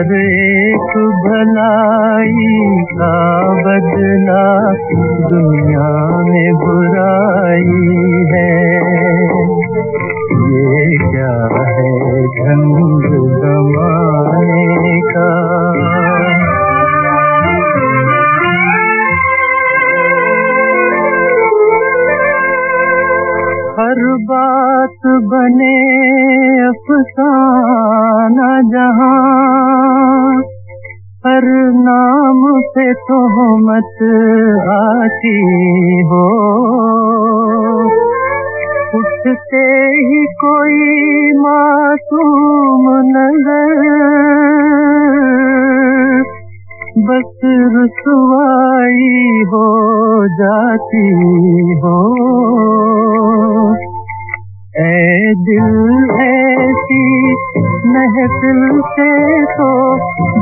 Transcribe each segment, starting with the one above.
हर एक भलाई का बदला दुनिया में बुराई है। ये क्या है ढंग ज़माने का। हर बात बने अफसाना जहां, हर नाम पे तोहमत आती हो। उठते ही कोई मासूम नजर बस रुसवाई हो जाती हो। ऐ दिल ऐसी महफिल से तो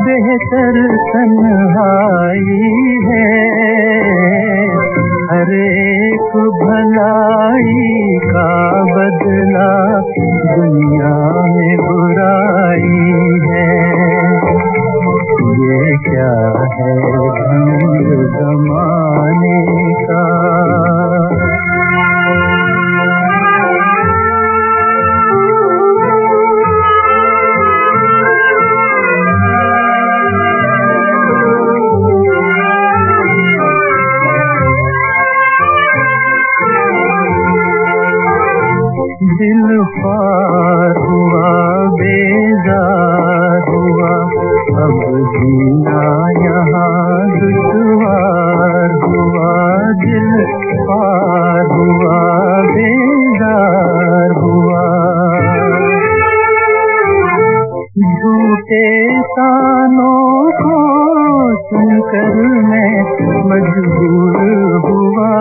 बेहतर तन्हाई है। हर एक भलाई का बदला दुनिया में बुराई है। ये क्या है ढंग ज़माने का। दिल ख्वार हुआ बेजार हुआ, अब जीना यहाँ दुश्वार हुआ। दिल ख्वार हुआ बेजार हुआ, झूठे तानों को सुनकर मैं मजबूर हुआ।